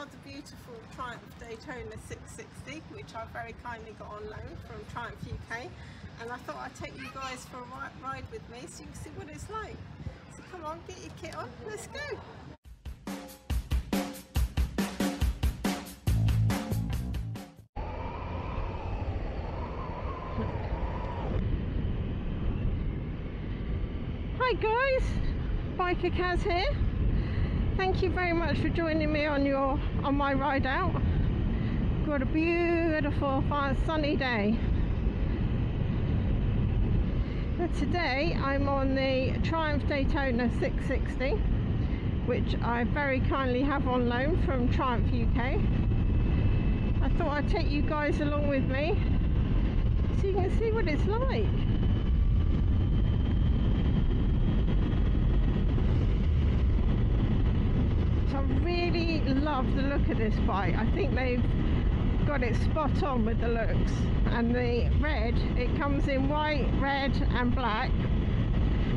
rather beautiful Triumph Daytona 660, which I very kindly got on loan from Triumph UK, and I thought I'd take you guys for a ride with me so you can see what it's like. So come on, get your kit on, let's go! Hi guys, BikerKaz here. Thank you very much for joining me on my ride out. Got a beautiful sunny day. But today I'm on the Triumph Daytona 660, which I very kindly have on loan from Triumph UK. I thought I'd take you guys along with me so you can see what it's like. I really love the look of this bike. I think they've got it spot on with the looks, and the red, it comes in white, red and black.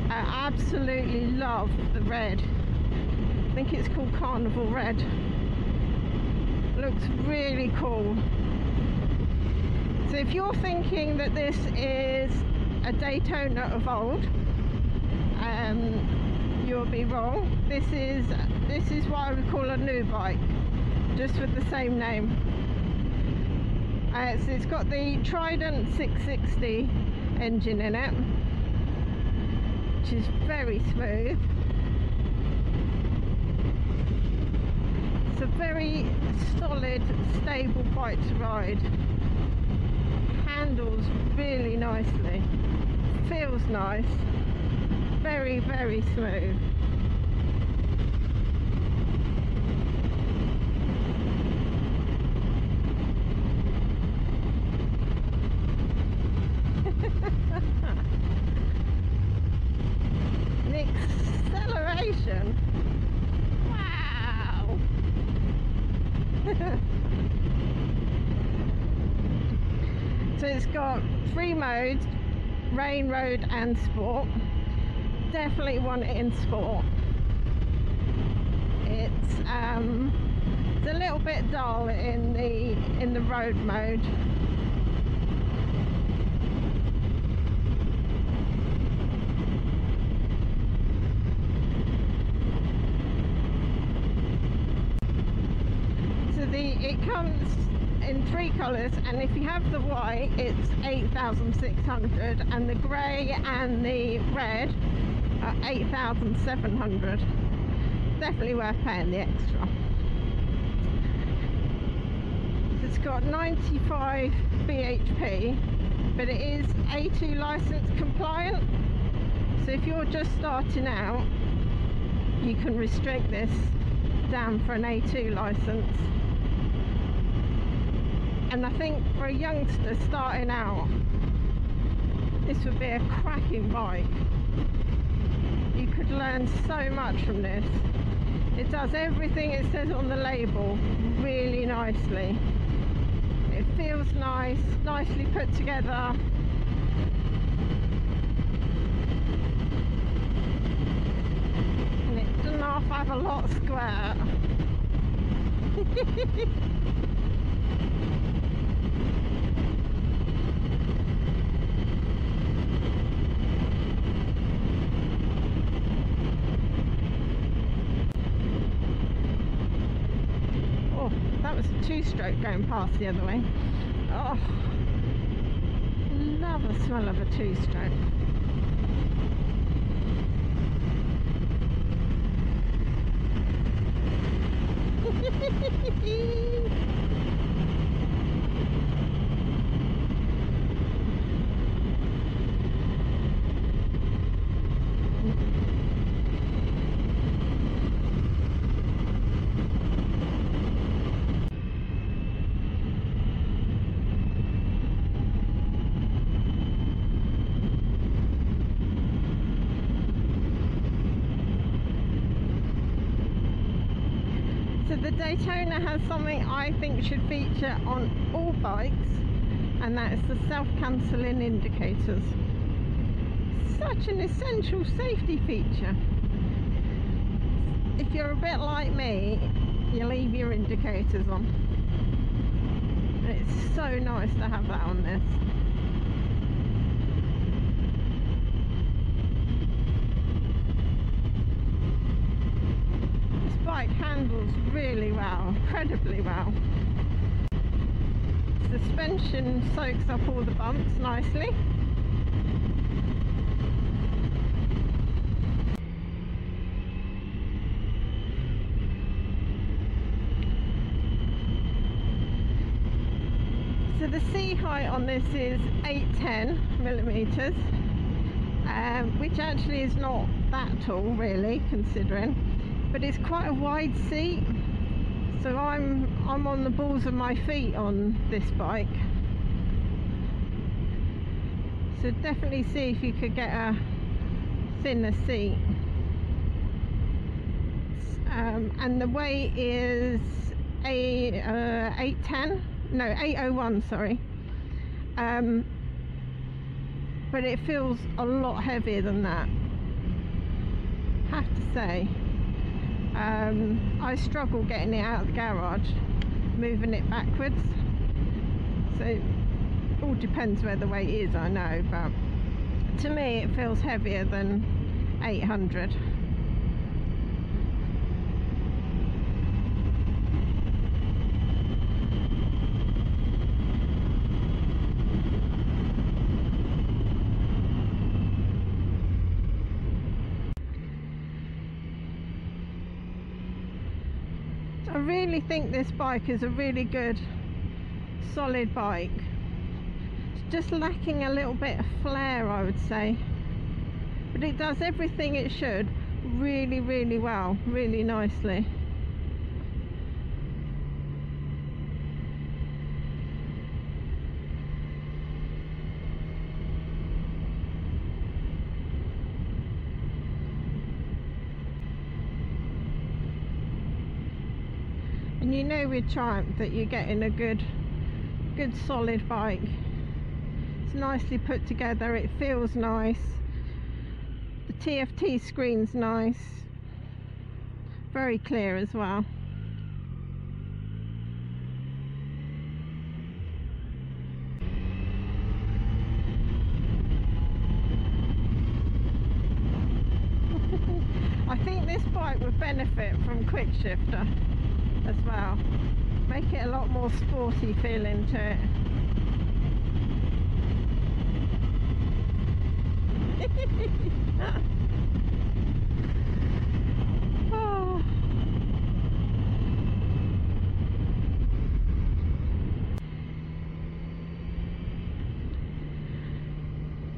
I absolutely love the red. I think it's called Carnival Red. Looks really cool. So if you're thinking that this is a Daytona of old, you'll be wrong. This is what I would call a new bike, just with the same name. So it's got the Triumph 660 engine in it, which is very smooth. It's a very solid, stable bike to ride. Handles really nicely, feels nice. Very, very smooth. The acceleration. Wow. So it's got 3 modes: rain, road and sport. Definitely want it in sport. It's a little bit dull in the road mode. So it comes in 3 colours, and if you have the white it's 8,600, and the grey and the red 8,700. Definitely worth paying the extra. It's got 95 bhp, but it is A2 license compliant, so if you're just starting out you can restrict this down for an A2 license. And I think for a youngster starting out, this would be a cracking bike. You could learn so much from this. It does everything it says on the label really nicely. It feels nice, nicely put together. And it doesn't have a lot of square. That was a 2-stroke going past the other way. Oh, love the smell of a 2-stroke. The Daytona has something I think should feature on all bikes, and that is the self-cancelling indicators. Such an essential safety feature. If you're a bit like me, you leave your indicators on. And it's so nice to have that on this. This bike handles really well, incredibly well. Suspension soaks up all the bumps nicely. So the seat height on this is 810 millimeters, which actually is not that tall really, considering, but it's quite a wide seat. So I'm on the balls of my feet on this bike. So definitely see if you could get a thinner seat. And the weight is 801, sorry. But it feels a lot heavier than that, have to say. I struggle getting it out of the garage, moving it backwards. So it all depends where the weight is, I know, but to me it feels heavier than 800. I really think this bike is a really good, solid bike. It's just lacking a little bit of flair, I would say. But it does everything it should really, really well, really nicely. And you know with Triumph that you're getting a good solid bike. It's nicely put together, it feels nice. The TFT screen's nice, very clear as well. I think this bike would benefit from quick shifter as well. Make it a lot more sporty feeling to it. Oh.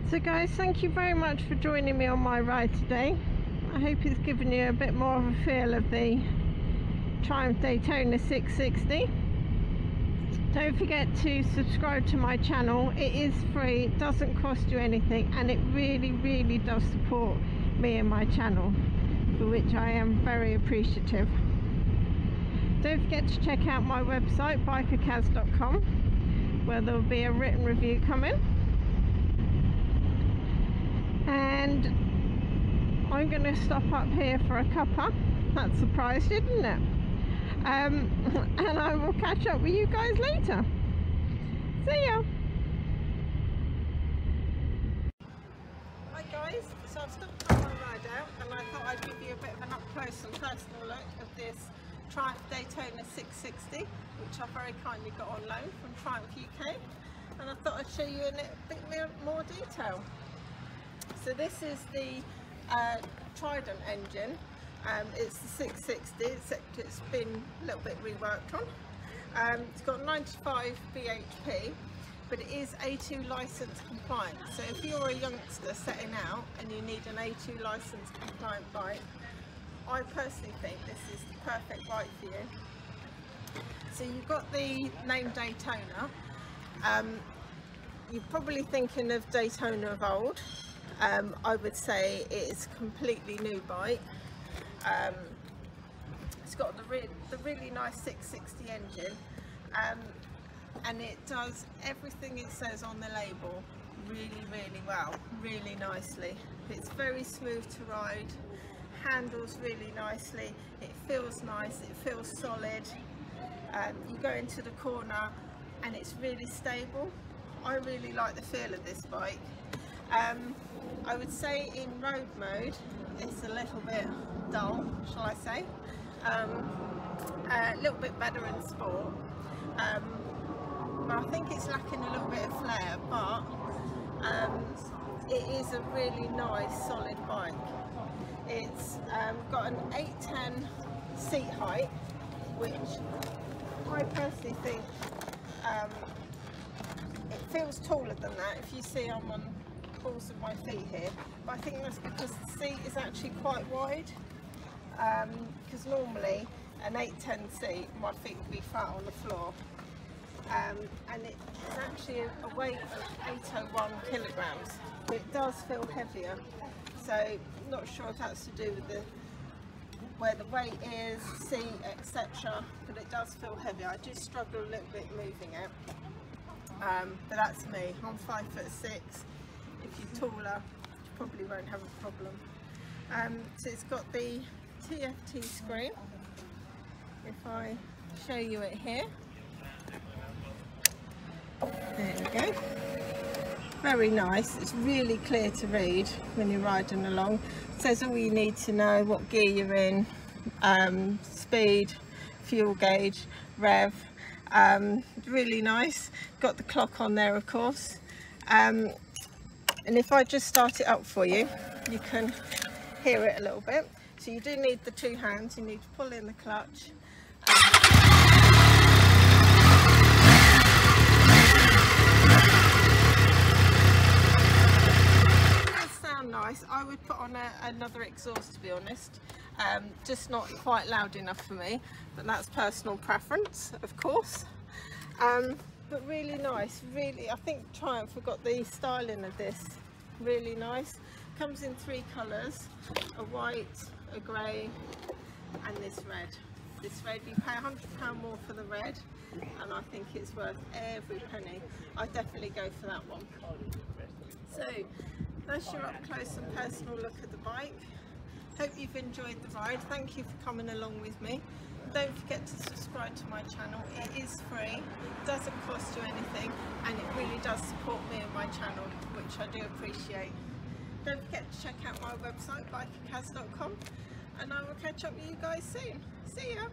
So guys, thank you very much for joining me on my ride today. I hope it's given you a bit more of a feel of the Triumph Daytona 660. Don't forget to subscribe to my channel. It is free, it doesn't cost you anything, and it really, really does support me and my channel, for which I am very appreciative. Don't forget to check out my website, BikerKaz.com, where there will be a written review coming. And I'm going to stop up here for a cuppa. That surprised you, didn't it? And I will catch up with you guys later. See ya. Hi guys, so I've stopped on my ride out and I thought I'd give you a bit of an up close and personal look of this Triumph Daytona 660, which I very kindly got on loan from Triumph UK, and I thought I'd show you in a bit more detail. So this is the Trident engine. It's the 660, except it's been a little bit reworked on. It's got 95 bhp, but it is A2 license compliant. So if you're a youngster setting out and you need an A2 license compliant bike, I personally think this is the perfect bike for you. So you've got the name Daytona. You're probably thinking of Daytona of old. I would say it is a completely new bike. It's got the really nice 660 engine, and it does everything it says on the label really, really well, really nicely. It's very smooth to ride, handles really nicely, it feels nice, it feels solid. You go into the corner and it's really stable. I really like the feel of this bike. I would say in road mode it's a little bit dull, shall I say. A little bit better in sport. I think it's lacking a little bit of flair, but it is a really nice solid bike. It's got an 810 seat height, which I personally think it feels taller than that. If you see, I'm on the balls of my feet here, but I think that's because the seat is actually quite wide, because normally an 810 seat, my feet would be flat on the floor. And it's actually a weight of 801 kilograms, but it does feel heavier, so not sure if that's to do with where the weight is, seat, etc., but it does feel heavier. I do struggle a little bit moving it, but that's me. I'm 5'6". If you're taller, you probably won't have a problem. So it's got the TFT screen. If I show you it here, there we go. Very nice. It's really clear to read when you're riding along. It says all you need to know, what gear you're in, speed, fuel gauge, rev. Really nice. Got the clock on there, of course. And if I just start it up for you, you can hear it a little bit. So you do need the two hands. You need to pull in the clutch. Nice. I would put on another exhaust, to be honest, just not quite loud enough for me, but that's personal preference, of course. But really nice. Really, I think Triumph have got the styling of this really nice. Comes in 3 colours: a white, a grey, and this red. This red, you pay £100 more for the red, and I think it's worth every penny. I'd definitely go for that one. So that's your up close and personal look at the bike. Hope you've enjoyed the ride. Thank you for coming along with me. Don't forget to subscribe to my channel. It is free, doesn't cost you anything, and it really does support me and my channel, which I do appreciate. Don't forget to check out my website, bikerkaz.com, and I will catch up with you guys soon. See ya!